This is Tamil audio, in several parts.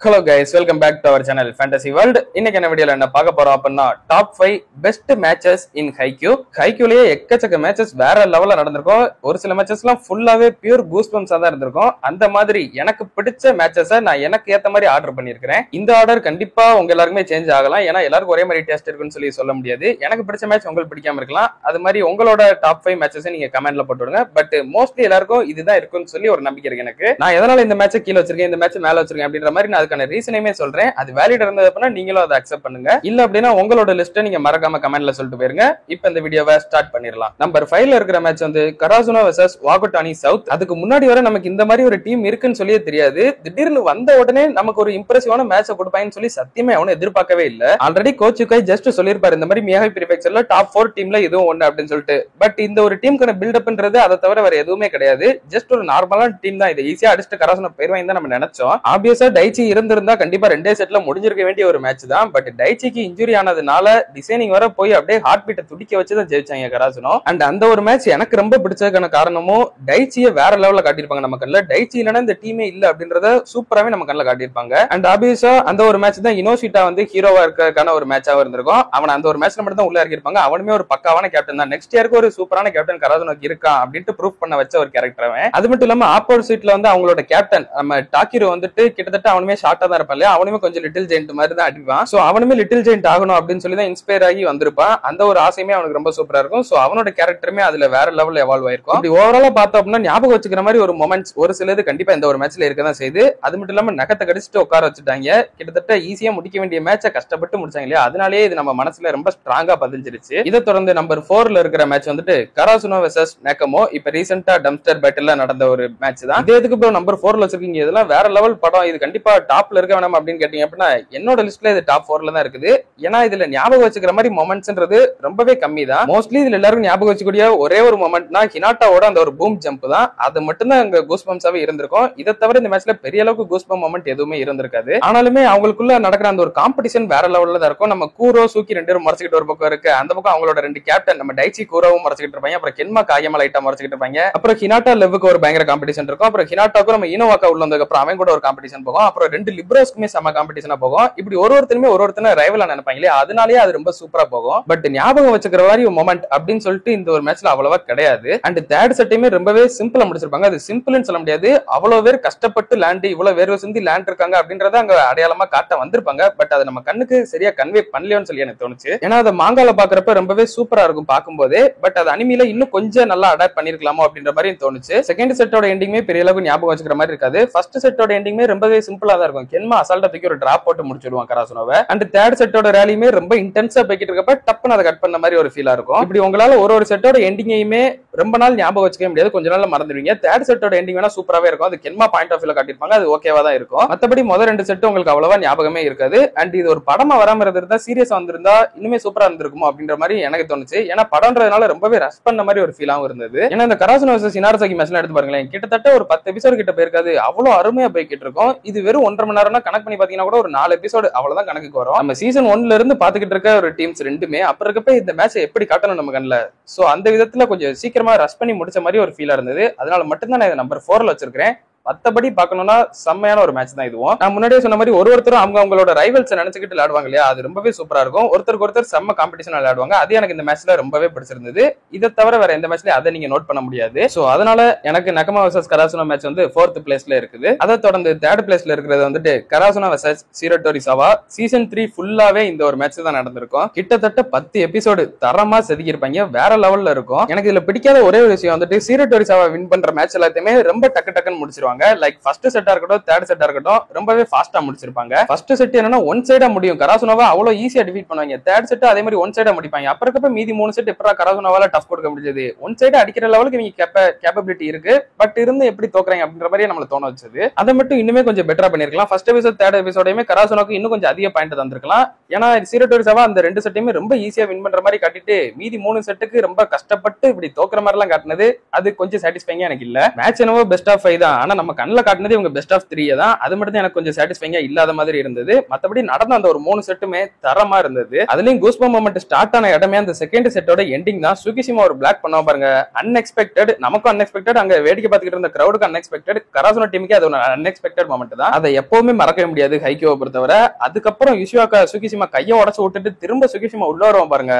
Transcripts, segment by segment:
Hello guys, welcome back to our channel Fantasy World. இன்னைக்கு என்ன வீடியோல என்ன பார்க்க போறோம் அப்படின்னா top 5 best matches in Haikyuu. ஹைக்யூலயே எக்கச்சக்க மேட்சஸ் வேற லெவல்ல நடந்திருக்கும். ஒரு சில மேட்சஸ்லாம் ஃபுல்லாவே பியூர் கூஸ்பம்ஸா தான் இருந்திருக்கும். அந்த மாதிரி எனக்கு பிடிச்ச மேட்சஸை நான் எனக்கு ஏத்த மாதிரி ஆர்டர் பண்ணியிருக்கிறேன். இந்த ஆர்டர் கண்டிப்பா உங்க எல்லாருக்குமே சேஞ்ச் ஆகலாம். ஏன்னா எல்லாருக்கும் ஒரே மாதிரி டேஸ்ட் இருக்குன்னு சொல்லி சொல்ல முடியாது. எனக்கு பிடிச்ச மேட்ச் உங்களுக்கு பிடிக்காம இருக்கலாம். அது மாதிரி உங்களோட டாப் 5 மேட்சஸ் நீங்க கமெண்ட்ல போட்டு விடுங்க. பட் மோஸ்ட்லி எல்லாருக்கும் இதுதான் இருக்குன்னு சொல்லி ஒரு நம்பிக்கை இருக்கு எனக்கு. நான் எதனால இந்த மேட்சை கீழே வச்சிருக்கேன், இந்த மேட்ச் மேல வச்சிருக்கேன் அப்படின்ற மாதிரி நான் ரீசனையுமே சொல்றேன். அது வேலிட் இருந்தது அப்படின்னா நீங்களும் அதை அக்செப்ட் பண்ணுங்க. இல்ல அப்படின்னா உங்களோட லிஸ்ட்டை நீங்க மறக்காம கமெண்ட்ல சொல்லிட்டு போயிருங்க. இப்போ இந்த வீடியோவை ஸ்டார்ட் பண்ணிடலாம். நம்பர் 5ல இருக்கிற மேட்ச் வந்து கராசுனோ வெர்சஸ் வாகுட்டானி சவுத். அதுக்கு முன்னாடி வரை நமக்கு இந்த மாதிரி ஒரு டீம் இருக்குன்னு சொல்லியே தெரியாது. திடீர்னு வந்த உடனே நமக்கு ஒரு இம்ப்ரெசிவான மேட்சை கொடுப்பாங்கன்னு சொல்லி சத்தியமே அவனை எதிர்பார்க்கவே இல்ல. ஆல்ரெடி கோச் யுகாய் ஜஸ்ட் சொல்லியிருப்பாரு இந்த மாதிரி மியாகி பிரிஃபெக்சர்ல டாப் 4 டீம்ல இதுவும் ஒண்ணு அப்படின்னு சொல்லிட்டு. பட் இந்த ஒரு டீமுக்கான பில்டப்ன்றது அதை தவிர வேற எதுவுமே கிடையாது. ஜஸ்ட் ஒரு நார்மலான டீம் தான். இதை ஈஸியா அடிச்சுட்டு கராசுனோ போயிருவாங்க தான் நம்ம நினைச்சோம். ஆப்வியஸா டைச்சி இருந்திருந்தா கண்டிப்பா ரெண்டே செட்ல முடிஞ்சிருக்க வேண்டிய ஒரு மேட்ச் தான். பட் டைச்சிக்கு இன்ஜுரி ஆனதுனால டிசைனிங் வர போய் அப்படியே ஹார்ட் பீட்டை துடிக்க வச்சு தான் ஜெயிச்சாங்க கராசுனோ. அண்ட் அந்த ஒரு மேட்ச் எனக்கு ரொம்ப பிடிச்சதுக்கான காரணமும் டைச்சியை வேற லெவல்ல காட்டியிருப்பாங்க நம்ம கண்ணில். டைச்சி இல்லைன்னா இந்த டீமே இல்ல அப்படின்றத சூப்பராகவே நம்ம கண்ணில் காட்டியிருப்பாங்க. அண்ட் ஆப்வியஸா அந்த ஒரு மேட்ச் தான் இனோஷிட்டா வந்து ஹீரோவா இருக்கிறதுக்கான ஒரு மேட்சாக இருந்திருக்கும். அவன் அந்த ஒரு மேட்ச்ல மட்டும் தான் உள்ள இறக்கிருப்பாங்க. அவனுமே ஒரு பக்காவான கேப்டன் தான். நெக்ஸ்ட் இயருக்கு ஒரு சூப்பரான கேப்டன் கராசுனோக்கு இருக்கான் அப்படின்ட்டு ப்ரூவ் பண்ண வச்ச ஒரு கேரக்டர் அவன். அது மட்டும் இல்லாம ஆப்போசிட்ல வந்து அவங்களோட கேப்டன் நம்ம டாக்கிரோ வந்துட்டு கிட்டத்தட்ட அவனுமே ஷார்ட்டா தான் இருப்பான். அவனுமே கொஞ்சம் லிட்டில் ஜெயிண்ட் மாதிரி தான் அடிப்பான். சோ அவனுமே லிட்டில் ஜெயிண்ட் ஆகணும் அப்படின்னு சொல்லி தான் இன்ஸ்பயர் ஆகி வந்திருப்பான். அந்த ஒரு ஆசையுமே அவனுக்கு ரொம்ப சூப்பரா இருக்கும். சோ அவனோட கேரக்டருமே அதுல வேற லெவல்ல எவால்வ் ஆயிருக்கும். அப்படி ஓவராலா பார்த்தோம் அப்படின்னா ஞாபகம் வச்சுக்கிற மாதிரி ஒரு மொமெண்ட்ஸ் ஒரு சிலது கண்டிப்பா இந்த ஒரு மேட்ச்ல இருக்கதான் செய்யுது. அது மட்டும் இல்லாம நகத்தை கடிச்சிட்டு உட்கார வச்சுட்டாங்க. கிட்டத்தட்ட ஈஸியா முடிக்க வேண்டிய மேட்சை கஷ்டப்பட்டு முடிச்சாங்க இல்லையா. அதனாலேயே இது நம்ம மனசுல ரொம்ப ஸ்ட்ராங்கா பதிஞ்சிருச்சு. இதை தொடர்ந்து நம்பர் 4ல இருக்கிற மேட்ச் வந்துட்டு கராசுனோ வெர்சஸ் நெக்கமோ. இப்ப ரீசெண்டா டம்ஸ்டர் பேட்டில் நடந்த ஒரு மேட்ச் தான். இதுக்கு இப்போ நம்பர் 4ல வச்சிருக்கீங்க. இதெல்லாம் வேற லெவல் படம். இது கண்டிப்பா டாப்ல இருக்க வேணாம் அப்படின்னு கேட்டீங்க அப்படின்னா என்னோட லிஸ்ட்ல இது டாப் 4ல தான் இருக்குது. ஏன்னா இதுல ஞாபகம் வச்சுக்கிற மாதிரி மொமெண்ட்ஸ்ன்றது ரொம்பவே கம்மி தான். மோஸ்ட்லி இதுல எல்லாரும் ஞாபகம் வச்சுக்கூடிய ஒரே ஒரு மொமெண்ட்னா ஹினாட்டாவோட அந்த ஒரு பூம் ஜம்ப் தான். அது மட்டும் தான் அங்க கூஸ்பம்ஸாவே இருந்திருக்கும். இதை தவிர இந்த மேட்ச்ல பெரிய அளவுக்கு கூஸ்பம் மொமெண்ட் எதுவுமே இருந்திருக்காது. ஆனாலுமே அவங்களுக்குள்ள நடக்கிற அந்த ஒரு காம்படிஷன் வேற லெவல்ல தான் இருக்கும். நம்ம கூரோ சூக்கி ரெண்டு பேரும் மறைச்சிக்கிட்டு ஒரு பக்கம் இருக்கு. அந்த பக்கம் அவங்களோட ரெண்டு கேப்டன் நம்ம டைச்சி கூரோவும் மறைச்சிக்கிட்டு இருப்பாங்க. அப்புறம் கென்மா காயமா லைட்டா மறைச்சிக்கிட்டு இருப்பாங்க. அப்புறம் ஹினாட்டா லெவுக்கு ஒரு பயங்கர காம்படிஷன் இருக்கும். அப்புறம் ஹினாட்டாக்கும் நம்ம இனோவாக்கா உள்ள வந்ததுக்கு அப்புறம் அவன் கூட ஒரு காம்படிஷன் போகும். அப்புறம் ரெண்டு லிப்ரோஸ்க்குமே செம காம்படிஷனா போகும். இப்படி ஒருத்தருமே ஒருத்தனை ரைவலா நினைப்பாங்களே, அதனாலேயே அது ரொம்ப சூப்பரா போகும். பட் ஞாபகம் வச்சுக்கிற மாதிரி மொமெண்ட் அப்படின்னு சொல்லிட்டு இந்த ஒரு மேட்ச்ல அவ்வளவா கிடையாது. அண்ட் தேர்ட் செட்டையுமே ரொம்பவே சிம்பிளா முடிச்சிருப்பாங்க. அது சிம்பிள்னு சொல்ல முடியாது. அவ்வளவு பேர் கஷ்டப்பட்டு லேண்ட் இவ்வளவு வேர்வை சிந்தி லேண்ட் இருக்காங்க அப்படின்றத அங்க அடையாளமா காட்ட வந்திருப்பாங்க. பட் அது நம்ம கண்ணுக்கு சரியா கன்வே பண்ணலையோன்னு சொல்லி எனக்கு தோணுச்சு. ஏன்னா அதை மாங்கால பாக்குறப்ப ரொம்பவே சூப்பரா இருக்கும் பார்க்கும்போதே. பட் அது அனிமில இன்னும் கொஞ்சம் நல்லா அடாப்ட் பண்ணிருக்கலாமோ அப்படின்ற மாதிரி தோணுச்சு. செகண்ட் செட்டோட எண்டிங்குமே பெரிய அளவுக்கு ஞாபகம் வச்சுக்கிற மாதிரி இருக்காது. ஃபர்ஸ்ட் செட்டோட எண்டிங்குமே ரொம்பவே சிம்பிளா தான் இருக்கும். கென்மா அசால்ட்டா தூக்கி ஒரு டிராப் போட்டு முடிச்சிடுவான் கராசுனோவை. அண்ட் தேர்ட் செட்டோட ரேலியுமே ரொம்ப இன்டென்ஸா போய்கிட்டு இருக்கப்ப டப்புன்னு அதை கட் பண்ண மாதிரி ஒரு ஃபீலா இருக்கும். இப்படி உங்களால ஒரு செட்டோட எண்டிங்கையுமே ரொம்ப நாள் ஞாபகம் வச்சுக்க முடியாது. கொஞ்ச நாள்ல மறந்துடுவீங்க. தேர்ட் செட்டோட எண்டிங் வேணா சூப்பராவே இருக்கும். அது கென்மா பாயிண்ட் ஆஃப் வியூல காட்டியிருப்பாங்க. அது ஓகேவா தான் இருக்கும். மத்தபடி முதல் ரெண்டு செட் உங்களுக்கு அவ்வளவா ஞாபகமே இருக்காது. அண்ட் இது ஒரு படமா வராம இருந்தா சீரியஸா வந்திருந்தா இன்னுமே சூப்பரா இருந்திருக்குமோ அப்படின்ற மாதிரி எனக்கு தோணுச்சு. ஏன்னா படம்ன்றதுனால ரொம்பவே ரஷ் பண்ண மாதிரி ஒரு ஃபீலாவும் இருந்தது. ஏன்னா இந்த கராசுனோ வெர்சஸ் இனாரசாகி மேட்ச்ல எடுத்து பாருங்களேன். கிட்டத்தட்ட ஒரு 10 எபிசோடு கிட்ட போயிருக்காது. அவ்வளவு அருமையா போய்கிட்டு இருக்கும். இது வெறும் 1.5 மணி நேரம்னா கணக்கு பண்ணி பாத்தீங்கன்னா கூட ஒரு 4 எபிசோடு அவ்வளவுதான் கணக்குக்கு வரும். நம்ம சீசன் 1ல இருந்து பாத்துக்கிட்டு இருக்க ஒரு டீம்ஸ் ரெண்டுமே அப்புறம் இருக்கப்ப இந்த மேட்ச் எப்படி காட்டணும் நம்ம கண்ணுல. சோ அந்த விதத்துல கொஞ்சம் சீக்கிரமா ரஷ் பண்ணி முடிச்ச மாதிரி ஒரு ஃபீலா இருந்தது. அதனால மட்டும்தான் நான் நம்பர் 4ல வச்சிருக்கேன். மத்தபடி பாக்கணும்னா செம்மையான ஒரு மேட்ச் தான் இதுவும். நான் முன்னாடியே சொன்ன மாதிரி ஒருத்தரும் அவங்களோட ரைவல்ஸ் நினைச்சுக்கிட்டு விளையாடுவாங்க இல்லையா. அது ரொம்பவே சூப்பரா இருக்கும். ஒருத்தருக்கு ஒருத்தர் செம்ம காம்படிஷன் விளையாடுவாங்க. அது எனக்கு இந்த மேட்ச்ல ரொம்பவே பிடிச்சிருந்தது. இதை தவிர வேற எந்த மேட்ச்லயும் அதை நீங்க நோட் பண்ண முடியாது. சோ அதனால எனக்கு நெக்கமா வெர்சஸ் கராசுனோ மேட்ச் வந்து 4th பிளேஸ்ல இருக்குது. அதை தொடர்ந்து 3rd பிளேஸ்ல இருக்கிறது வந்துட்டு கராசுனோ வெர்சஸ் சிரோட்டோரிசாவா. சீசன் 3 ஃபுல்லாவே இந்த ஒரு மேட்ச் தான் நடந்திருக்கும். கிட்டத்தட்ட 10 எபிசோடு தரமா செதுக்கி இருப்பாங்க. வேற லெவல்ல இருக்கும். எனக்கு இதுல பிடிக்காத ஒரே ஒரு விஷயம் வந்துட்டு சிரோட்டோரிசாவா வின் பண்ற மேட்ச் எல்லாத்தையுமே ரொம்ப டக்கு டக்குன்னு முடிச்சிருவாங்க. லைக் ஃபர்ஸ்ட் செட்டா இருக்கட்டும் தேர்ட் செட்டா இருக்கட்டும் ரொம்பவே ஃபாஸ்டா முடிச்சிருப்பாங்க. ஃபர்ஸ்ட் செட் என்னன்னா ஒன் சைடா முடியும். கராசுனோவா அவ்வளவு ஈஸியா டிஃபீட் பண்ணுவாங்க. தேர்ட் செட் அதே மாதிரி ஒன் சைடா முடிப்பாங்க. அப்புறம் மீதி 3 செட் எப்பரா கராசுனோவால டஃப் கொடுக்க முடிஞ்சது. ஒன் சைடா அடிக்கிற லெவலுக்கு இவங்க கேப்பபிலிட்டி இருக்கு. பட் இருந்து எப்படி தோக்குறாங்க அப்படின்ற மாதிரி நம்மள தோண வச்சது. அதை மட்டும் இன்னுமே கொஞ்சம் பெட்டரா பண்ணிருக்கலாம். ஃபர்ஸ்ட் எபிசோட் தேர்ட் எபிசோடையுமே கராசுனோக்கு இன்னும் கொஞ்சம் அதிக பாயிண்ட் தந்திருக்கலாம். ஏன்னா சீரோட்டோரிசாவா அந்த 2 செட்டையுமே ரொம்ப ஈஸியா வின் பண்ற மாதிரி காட்டிட்டு மீதி 3 செட்டுக்கு ரொம்ப கஷ்டப்பட்டு இப்படி தோக்குற மாதிரி எல்லாம் காட்டினது அது கொஞ்சம் சாட்டிஸ்ஃபைங்கா எனக்கு இல்ல. மேட்ச் என்னவோ பெஸ்ட் ஆஃப் 5 தான், ஆனா நம்ம கண்ணில் காட்டினது இவங்க பெஸ்ட் ஆஃப் 3 தான். அது மட்டும் தான் எனக்கு கொஞ்சம் சாட்டிஸ்ஃபைங்கா இல்லாத மாதிரி இருந்தது. மத்தபடி நடந்த அந்த ஒரு 3 செட்டுமே தரமா இருந்தது. அதுலயும் கூஸ்பம் மொமெண்ட் ஸ்டார்ட் ஆன இடமே அந்த செகண்ட் செட்டோட எண்டிங் தான். சுகிஷிமா ஒரு பிளாக் பண்ணா பாருங்க, அன்எக்ஸ்பெக்டட், நமக்கும் அன்எக்ஸ்பெக்டட், அங்க வேடிக்கை பார்த்துக்கிட்டு இருந்த கிரௌடுக்கு அன்எக்ஸ்பெக்டட், கராசுனோ டீமுக்கு அது ஒரு அன்எக்ஸ்பெக்டட் மொமெண்ட் தான். அதை எப்பவுமே மறக்கவே முடியாது ஹைக்கியோவை பொறுத்தவரை. அதுக்கப்புறம் யுஷிவாக்கா சுகிஷிமா கையை உடச்சு விட்டுட்டு திரும்ப சுகிஷிமா உள்ள வருவோம் பாருங்க,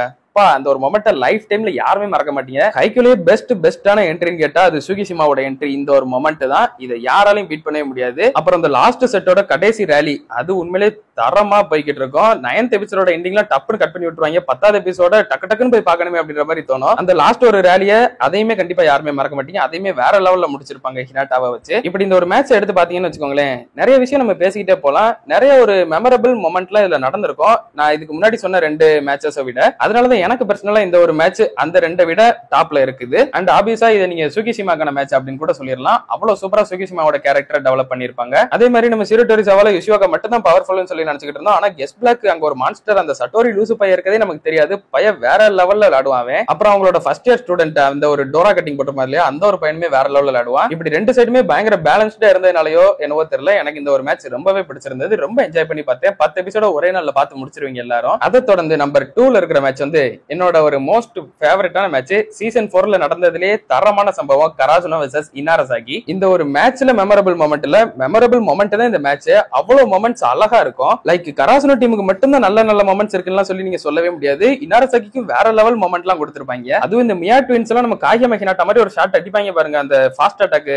அந்த ஒரு மொமெண்ட்டை லைஃப் டைம்ல யாருமே மறக்க மாட்டீங்க. ஹைக்கியோலயே பெஸ்டான என்ட்ரின்னு கேட்டா அது சுகிஷிமாவோட என்ட்ரி. இந்த ஒரு மொமெண்ட் தான், இதை யாராலையும் பீட் பண்ணவே முடியாது. அப்புறம் இந்த லாஸ்ட் செட்டோட கடைசி ரேலி அது உண்மையிலே தரமா போய்கிட்டு இருக்கும். 9th எபிசோட எண்டிங்ல டப்புன்னு கட் பண்ணி விட்டுருவாங்க. 10th எபிசோட டக்குன்னு போய் பார்க்கணுமே அப்படின்ற மாதிரி தோணும். அந்த லாஸ்ட் ஒரு ரேலியை அதையுமே கண்டிப்பா யாருமே மறக்க மாட்டீங்க. அதையுமே வேற லெவல்ல முடிச்சிருப்பாங்க ஹினாட்டாவை வச்சு. இப்படி இந்த ஒரு மேட்ச் எடுத்து பாத்தீங்கன்னு வச்சுக்கோங்களேன், நிறைய விஷயம் நம்ம பேசிக்கிட்டே போலாம். நிறைய ஒரு மெமரபிள் மொமெண்ட்ல இதுல நடந்திருக்கும். நான் இதுக்கு முன்னாடி சொன்ன 2 மேட்சஸை விட. அதனாலதான் எனக்கு பர்சனலா இந்த ஒரு மேட்ச் அந்த 2 விட டாப்ல இருக்குது. அண்ட் ஆப்வியஸா இதை நீங்க சுகிஷிமாக்கான மேட்ச் அப்படின்னு கூட சொல்லிடலாம். அவ்வளவு சூப்பரா சுகிஷிமாவோட கேரக்டர் டெவலப் பண்ணிருப்பாங்க. அதே மாதிரி நம்ம சீரோட்டோரிசாவால யுஷிவாக்கா மட்டும் தான் பவர்ஃபுல்னு சொல்லி நினைச்சுக்கிட்டு இருந்தோம். ஆனா கெஸ் பிளாக் அங்க ஒரு மான்ஸ்டர், அந்த சட்டோரி லூசு பைய இருக்கதே நமக்கு தெரியாது. பைய வேற லெவல்ல விளையாடுவான். அப்புறம் அவங்களோட ஃபர்ஸ்ட் இயர் ஸ்டூடெண்ட் அந்த ஒரு டோரா கட்டிங் போட்ட மாதிரி இல்லையா, அந்த ஒரு பையனுமே வேற லெவல்ல விளையாடுவான். இப்படி 2 சைடுமே பயங்கர பேலன்ஸ்டா இருந்ததுனாலயோ என்னவோ தெரியல, எனக்கு இந்த ஒரு மேட்ச் ரொம்பவே பிடிச்சிருந்தது. ரொம்ப என்ஜாய் பண்ணி பார்த்தேன். 10 எபிசோட ஒரே நாள்ல பார்த்து முடிச்சிருவீங்க எல்லாரும். அதை தொடர்ந்து நம்பர் 2ல இருக்கிற மேட்ச் வந்து என்னோட ஒரு மோஸ்ட் ஃபேவரட்டான மேட்ச். சீசன் 4ல நடந்ததுலயே தரமான சம்பவம், கராசுனோ வெர்சஸ் இனாரசாகி. இந்த ஒரு மேட்ச்ல மெமரபிள் மொமெண்ட் தான் இந்த மேட்ச். அவ்வளவு மொமெண்ட்ஸ் அழகா இருக்கும். லைக் கராசுனோ டீமுக்கு மட்டும் தான் நல்ல மொமெண்ட்ஸ் இருக்குன்னு சொல்லி நீங்க சொல்லவே முடியாது. இனாரசாகிக்கு வேற லெவல் மொமெண்ட் எல்லாம் கொடுத்திருப்பாங்க. அதுவும் இந்த மியா ட்வின்ஸ் எல்லாம் நம்ம காகியமா ஹினாட்டா மாதிரி ஒரு ஷாட் அடிப்பாங்க பாருங்க, அந்த ஃபாஸ்ட் அட்டாக்.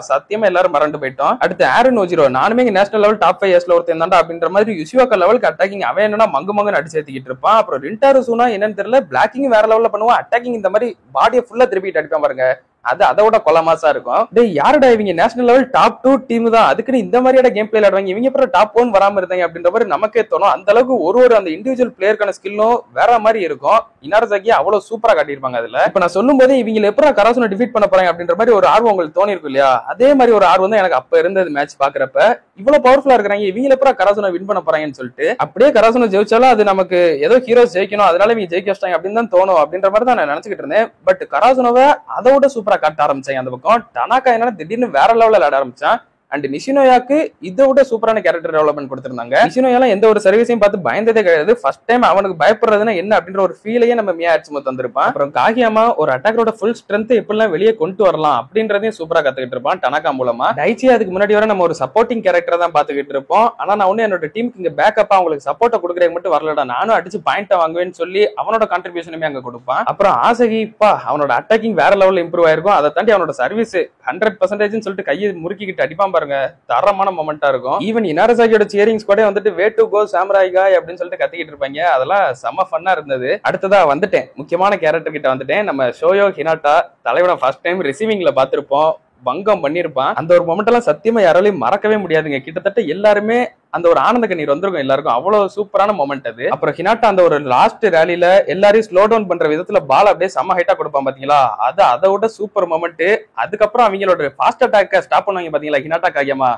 சத்தியமா எல்லாரும் மறந்து போயிட்டோம். அடுத்து ஆரன் ஓஜிரோ, நானுமே நேஷனல் லெவல் டாப் 5 இயர்ஸ்ல ஒருத்தன் தான்டா அப்படின்ற மாதிரி யுஷிவாக்கா லெவலுக்கு அட்டாக்கிங் அவன் என்னன்னா மங்குன்னு அடிச்சு ஏத்திக்கிட்டு இருப்பான். அப்புறம் ரின்டாரு சூனா என்னன்னு தெரியல, பிளாக்கிங் வேற லெவல்ல பண்ணுவான், அட்டாக்கிங் இந்த மாதிரி பாடியை ஃபுல்லா திருப்பிட்டு அடிப்பான் பாருங்க, அது அதோட கொலமாசா இருக்கும். டேய் யாருடா இவங்க நேஷனல் லெவல் டாப் 2 டீம் தான், அதுக்குன்னு இந்த மாதிரியான கேம் பிளே விளையாடுவாங்க, இவங்க அப்புறம் டாப் 1 வராம இருந்தாங்க அப்படின்ற மாதிரி நமக்கே தோணும். அந்த அளவுக்கு ஒரு அந்த இண்டிவிஜுவல் பிளேயருக்கான ஸ்கில்லும் வேற மாதிரி இருக்கும். இனாரசாகி அவ்வளவு சூப்பரா காட்டியிருப்பாங்க. அதுல இப்ப நான் சொல்லும் போது இவங்க எப்பறம் கராசுனோ டிஃபீட் பண்ண போறாங்க அப்படின்ற மாதிரி ஒரு ஆர்வம் உங்களுக்கு தோணி இருக்கும் இல்லையா, அதே மாதிரி ஒரு ஆர்வம் தான் எனக்கு அப்ப இருந்தது. மேட்ச் பாக்குறப்ப இவ்வளவு பவர்ஃபுல்லா இருக்கிறாங்க, இவங்க எப்பறம் கராசுனோ வின் பண்ண போறாங்கன்னு சொல்லிட்டு, அப்படியே கராசுனோ ஜெயிச்சாலும் அது நமக்கு ஏதோ ஹீரோஸ் ஜெயிக்கணும், அதனால இவங்க ஜெயிக்க வச்சிட்டாங்க அப்படின்னு தான் தோணும். அப்படின்ற மாதிரி தான் நான் நினைச்சுக்கிட்டு இருந்தேன். பட் கராசுனோவை அதோட சூப்பரா காட்ட ஆரம்பிச்சாங்க. அந்த பக்கம் டனாக்கா என்ன திடீர்னு வேற லெவல்ல விளையாட ஆரம்பிச்சான். அண்ட் நிஷினோயாக்கு இதை விட சூப்பரான கேரக்டர் டெவலப்மெண்ட் கொடுத்திருந்தாங்க. நிஷினோயாலாம் எந்த ஒரு சர்வீஸையும் பார்த்து பயந்ததே கிடையாது. ஃபர்ஸ்ட் டைம் அவனுக்கு பயப்படுறதுன்னா என்ன அப்படின்ற ஒரு ஃபீலையே நம்ம மியா அட்சுமோ தந்திருப்பான். அப்புறம் காகியாமா ஒரு அட்டாக்கரோட ஃபுல் ஸ்ட்ரென்த் எப்படிலாம் வெளியே கொண்டு வரலாம் அப்படின்றதையும் சூப்பரா கத்துக்கிட்டு இருப்பான் டனாக்கா மூலமா. டைச்சி அதுக்கு முன்னாடி வர நம்ம ஒரு சப்போர்ட்டிங் கேரக்டர் தான் பாத்துக்கிட்டு இருப்போம். ஆனா நான் ஒண்ணு என்னோட டீமுக்கு இங்க பேக்கப்பா அவங்களுக்கு சப்போர்ட்டை கொடுக்குறது மட்டும் வரலடா, நானும் அடிச்சு பாயிண்ட் வாங்குவேன்னு சொல்லி அவனோட கான்ட்ரிபியூஷனுமே அங்க கொடுப்பான். அப்புறம் ஆசகிப்பா அவனோட அட்டாக்கிங் வேற லெவல்ல இம்ப்ரூவ் ஆயிருக்கும். அதை தாண்டி அவனோட சர்வீஸ் 100% சொல்லிட்டு கையை முறுக்கிக்கிட்டு அடிப்பான் பாருங்க, தரமான மொமெண்டா இருக்கும். ஈவன் இனாரசாகியோட சியரிங்ஸ் கூட வந்துட்டு வே டு கோ சாமுராய் காய் அப்படின்னு சொல்லிட்டு கத்திக்கிட்டு இருப்பாங்க. அதெல்லாம் செம்ம ஃபன்னா இருந்தது. அடுத்ததா வந்துட்டேன், முக்கியமான கேரக்டர் கிட்ட வந்துட்டேன். நம்ம ஷோயோ ஹினாட்டா தலைவனை ஃபர்ஸ்ட் டைம் ரிசீவிங்ல பாத்திருப்போம், பங்கம் பண்ணிருப்பான். அந்த ஒரு மொமெண்ட் எல்லாம் சத்தியமா யாராலையும் மறக்கவே முடியாதுங்க. கிட்டத்தட்ட எல்லாருமே அந்த ஒரு ஆனந்த கண்ணீர் வந்திருக்கும் எல்லாருக்கும், அவ்வளவு சூப்பரான மொமெண்ட் அது. அப்புறம் ஹினாட்டா அந்த ஒரு லாஸ்ட் ரேலில எல்லாரையும் ஸ்லோ டவுன் பண்ற விதத்துல பால் அப்படியே செம்ம ஹைட்டா கொடுப்பான் பாத்தீங்களா, அது அதை விட சூப்பர் மொமெண்ட். அதுக்கப்புறம் அவங்களோட ஃபாஸ்ட் அட்டாக்க ஸ்டாப் பண்ணுவாங்க பாத்தீங்களா ஹினாட்டா காகியமா,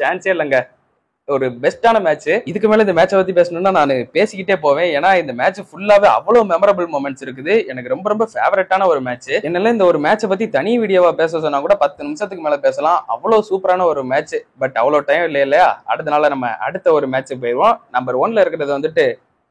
சான்ஸே இல்லைங்க. ஒரு பெஸ்டான மேட்ச். இதுக்கு மேல இந்த மேட்சை பத்தி பேசணும்னா நான் பேசிக்கிட்டே போவேன். ஏன்னா இந்த மேட்ச் ஃபுல்லாவே அவ்வளவு மெமரபிள் மொமெண்ட்ஸ் இருக்குது. எனக்கு ரொம்ப ஃபேவரட்டான ஒரு மேட்ச். என்னால இந்த ஒரு மேட்சை பத்தி தனி வீடியோவா பேச சொன்னா கூட 10 நிமிஷத்துக்கு மேல பேசலாம். அவ்வளவு சூப்பரான ஒரு மேட்ச். பட் அவ்வளவு டைம் இல்லையா, அடுத்த நாள் நம்ம அடுத்த ஒரு மேட்ச் போயிடுவோம். நம்பர் 1ல இருக்கிறது வந்துட்டு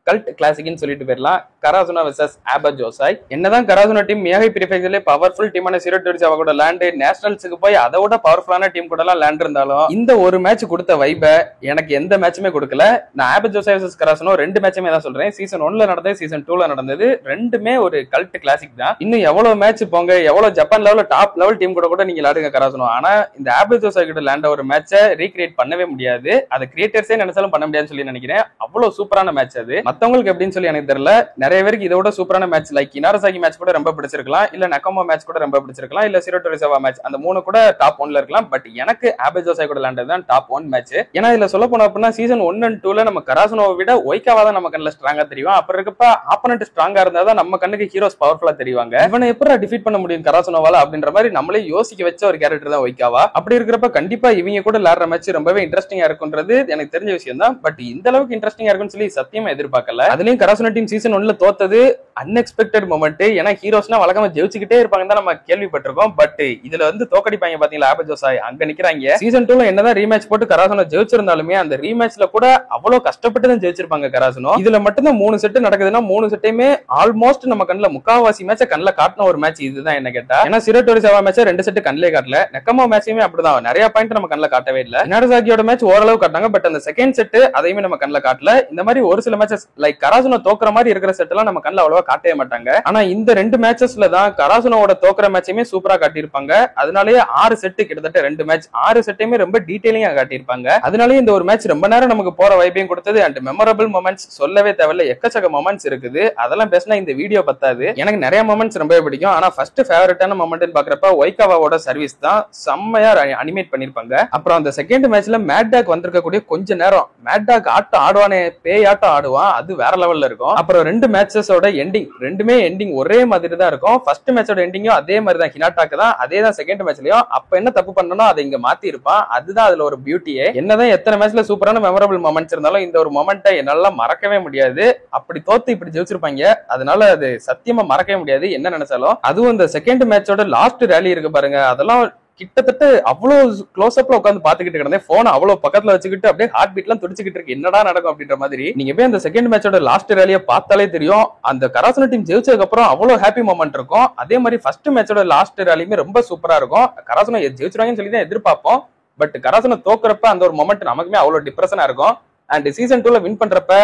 கல்ட் கிளாசிக்னு சொல்லிட்டு போயிடலாம், கராசுனோ வெர்சஸ் ஆபர்ஜோசாய். என்னதான் கராசுனோ டீம் மியாகி பிரிஃபெக்சர்ல பவர்ஃபுல் டீமான சீரோட்டோரிசாவா கூட லேண்ட், நேஷனல்ஸுக்கு போய் அதை விட பவர்ஃபுல்லான டீம் கூட எல்லாம் லேண்ட் இருந்தாலும் இந்த ஒரு மேட்ச் கொடுத்த வைபை எனக்கு எந்த மேட்சுமே கொடுக்கல. நான் ஆபர்ஜோசாய் வெர்சஸ் கராசுனோ 2 மேட்சுமே தான் சொல்றேன். சீசன் 1ல நடந்தது, சீசன் 2ல நடந்தது, ரெண்டுமே ஒரு கல்ட் கிளாசிக் தான். இன்னும் எவ்வளவு மேட்ச் போங்க, எவ்வளவு ஜப்பான் லெவல்ல டாப் லெவல் டீம் கூட நீங்க விளையாடுங்க கராசுனோ, ஆனா இந்த ஆபர்ஜோசாய் கூட லேண்ட ஒரு மேட்சை ரீக்ரியேட் பண்ணவே முடியாது. அது கிரியேட்டர்ஸே நினைச்சாலும் பண்ண முடியாதுன்னு சொல்லி நினைக்கிறேன். அவ்வளவு சூப்பரான மேட்ச் அது. மத்தவங்களுக்கு எப்படின்னு சொல்லி எனக்கு தெரியல. நிறைய பேருக்கு இதோட சூப்பரான மேட்ச் லைக் இனாரசாகி மேட்ச் கூட ரொம்ப பிடிச்சிருக்கலாம், இல்ல நக்கோமா மேட்ச் கூட ரொம்ப பிடிச்சிருக்கலாம், இல்ல சிரோட்டோரிசவா மேட்ச், அந்த 3 கூட டாப் 1ல இருக்கலாம். பட் எனக்கு ஆபேஜோசாய் கூட விளையாண்டது தான் டாப் 1 மேட்ச். ஏன்னா இதுல சொல்ல போனோம் அப்படின்னா சீசன் 1 and 2ல நம்ம கராசுனோவை விட ஒய்காவா தான் நம்ம கண்ணுல ஸ்ட்ராங்கா தெரியும். அப்ப இருக்கப்ப ஆப்போனன்ட் ஸ்ட்ராங்கா இருந்தா தான் நம்ம கண்ணுக்கு ஹீரோஸ் பவர்ஃபுல்லா தெரிவாங்க. இவனை எப்படி டிஃபீட் பண்ண முடியும் கராசுனோவால அப்படின்ற மாதிரி நம்மளே யோசிக்க வச்ச ஒரு கேரக்டர் தான் ஒய்காவா. அப்படி இருக்கிறப்ப கண்டிப்பா இவங்க கூட விளையாடுற மேட்ச் ரொம்பவே இன்ட்ரெஸ்டிங்கா இருக்கும்ன்றது எனக்கு தெரிஞ்ச விஷயம் தான். பட் இந்த அளவுக்கு இன்ட்ரெஸ்டிங்கா இருக்கும்னு சொல்லி சத்தியமா எதிர்பார்க்கல. அதுலயும் கராசுனோ டீம் சீசன் 1ல தோத்தது அன்எக்ஸ்பெக்டட் மொமெண்ட். ஏன்னா ஹீரோஸ்னா வழக்கமா ஜெயிச்சுக்கிட்டே இருப்பாங்க தான் நம்ம கேள்விப்பட்டிருக்கோம். பட் இதுல வந்து தோக்கடிப்பாங்க பாத்தீங்களா ஆபேஜோசாய், அங்க நிக்கிறாங்க. சீசன் 2ல என்னதான் ரீமேட்ச் போட்டு கராசுனோ ஜெயிச்சிருந்தாலுமே அந்த ரீமேட்ச்ல கூட அவ்வளவு கஷ்டப்பட்டு தான் ஜெயிச்சிருப்பாங்க கராசுனோ. இதுல மட்டும் தான் 3 செட் நடக்குதுன்னா 3 செட்டையுமே ஆல்மோஸ்ட் நம்ம கண்ணுல முக்காவாசி மேட்ச கண்ணுல காட்டின ஒரு மேட்ச் இதுதான் என்ன கேட்டா. ஏன்னா சிரோட்டோரிசவா மேட்ச் 2 செட் கண்ணிலே காட்டல, நெக்கமா மேட்சுமே அப்படிதான் நிறைய பாயிண்ட் நம்ம கண்ணுல காட்டவே இல்ல. இனாரசாகியோட மேட்ச் ஓரளவு காட்டாங்க, பட் அந்த செகண்ட் செட் அதையுமே நம்ம கண்ணுல காட்டல. இந்த மாதிரி ஒரு சில மேட்சஸ் லைக் கராசுனோ தோக்குற மாதிரி இருக்கிற செட் எல்லாம் நம்ம கண்ணுல அவ்வளவா காட்டவே மாட்டாங்க. ஆனா இந்த 2 மேட்சஸ்ல தான் கராசுனோட தோக்குற மேட்சுமே சூப்பரா காட்டியிருப்பாங்க. அதனாலேயே 6 செட் கிட்டத்தட்ட 2 மேட்ச் 6 செட்டையுமே ரொம்ப டீடைலிங்கா காட்டியிருப்பாங்க. அதனாலேயே இந்த ஒரு மேட்ச் ரொம்ப நேரம் நமக்கு போற வைப்பையும் கொடுத்தது. அண்ட் மெமரபிள் மொமெண்ட்ஸ் சொல்லவே தேவையில்ல, எக்கச்சக்க மொமெண்ட்ஸ் இருக்குது. அதெல்லாம் பேசினா இந்த வீடியோ பத்தாது. எனக்கு நிறைய மொமெண்ட்ஸ் ரொம்ப பிடிக்கும். ஆனா ஃபர்ஸ்ட் ஃபேவரட்டான மொமெண்ட் பாக்குறப்ப ஒய்காவாவோட சர்வீஸ் தான் செம்மையா அனிமேட் பண்ணிருப்பாங்க. அப்புறம் அந்த செகண்ட் மேட்ச்ல மேட்டாக் வந்திருக்கக்கூடிய கொஞ்ச நேரம் மேட்டாக் ஆட்டம் ஆடுவானே, பேய் ஆட்டம் ஆடுவான், அது வேற லெவல்ல இருக்கும். அப்புறம் 2 மேட்சஸோட எண்டிங் ரெண்டுமே எண்டிங் ஒரே மாதிரி தான் இருக்கும். ஃபர்ஸ்ட் மேட்சோட எண்டிங்கும் அதே மாதிரி தான், ஹினாட்டாக்கு தான் அதே தான் செகண்ட் மேட்ச்லயும். அப்ப என்ன தப்பு பண்ணனோ அதை இங்க மாத்தி இருப்பான். அதுதான் அதுல ஒரு பியூட்டியே. என்னதான் எத்தனை மேட்ச்ல சூப்பரான மெமரபிள் மொமெண்ட்ஸ் இருந்தாலும் இந்த ஒரு மொமெண்ட்டை என்னால மறக்கவே முடியாது. அப்படி தோத்து இப்படி ஜெயிச்சிருப்பாங்க, அதனால அது சத்தியமா மறக்கவே முடியாது என்ன நினைச்சாலும். அதுவும் இந்த செகண்ட் மேட்சோட லாஸ்ட் ரேலி இருக்கு பாருங்க, அதெல்லாம் கிட்டத்தட்ட அவ்வளவு க்ளோஸ் அப்ல உட்காந்து பாத்துக்கிட்டு கிடந்தேன். போன் அவ்வளவு பக்கத்துல வச்சுக்கிட்டு அப்படியே ஹார்ட் பீட் எல்லாம் துடிச்சுக்கிட்டு இருக்கு, என்னடா நடக்கும் அப்படின்ற மாதிரி. நீங்க போய் அந்த செகண்ட் மேட்சோட லாஸ்ட் ரேலியை பார்த்தாலே தெரியும். அந்த கராசுனோ டீம் ஜெயிச்சதுக்கு அப்புறம் அவ்வளவு ஹாப்பி மொமெண்ட் இருக்கும். அதே மாதிரி ஃபர்ஸ்ட் மேட்சோட லாஸ்ட் ரேலியுமே ரொம்ப சூப்பரா இருக்கும். கராசுனோ ஜெயிச்சிருவாங்கன்னு சொல்லி தான் எதிர்பார்ப்போம். பட் கராசுனோ தோக்குறப்ப அந்த ஒரு மொமெண்ட் நமக்குமே அவ்வளவு டிப்ரெஷனா இருக்கும். அண்ட் சீசன் 2ல வின் பண்றப்ப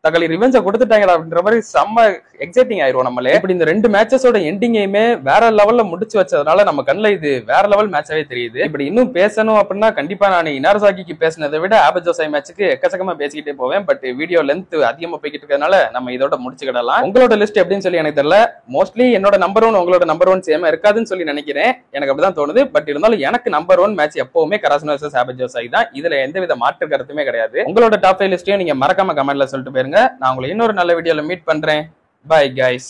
தக்காளி ரிவெஞ்ச கொடுத்துட்டாங்களா அப்படின்ற மாதிரி செம்ம எக்ஸைட்டிங் ஆயிரும் நம்மளே. இப்படி இந்த 2 மேட்சஸோட எண்டிங்கையுமே வேற லெவல்ல முடிச்சு வச்சதுனால நம்ம கண்ணுல இது வேற லெவல் மேட்சாவே தெரியுது. இப்படி இன்னும் பேசணும் அப்படின்னா கண்டிப்பா நான் இனாரசாகிக்கு பேசினதை விட ஆபேஜோசாய் மேட்சுக்கு எக்கச்சக்கமா பேசிக்கிட்டே போவேன். பட் வீடியோ லென்த் அதிகமா போய்கிட்டு இருக்கிறதுனால நம்ம இதோட முடிச்சுக்கிடலாம். உங்களோட லிஸ்ட் எப்படின்னு சொல்லி எனக்கு தெரியல. மோஸ்ட்லி என்னோட நம்பர் 1 உங்களோட நம்பர் 1 சேமா இருக்காதுன்னு சொல்லி நினைக்கிறேன். எனக்கு அப்படிதான் தோணுது. பட் இருந்தாலும் எனக்கு நம்பர் 1 மேட்ச் எப்பவுமே கராசுனோ vs ஆபேஜோசாய் தான். இதுல எந்தவித மாற்று கருத்துமே கிடையாது. உங்களோட டாப் 5 லிஸ்டையும் நீங்க மறக்காம கமெண்ட்ல சொல்லிட்டு போயிருங்க. நான் உங்களை இன்னொரு நல்ல வீடியோல மீட் பண்றேன். Bye guys.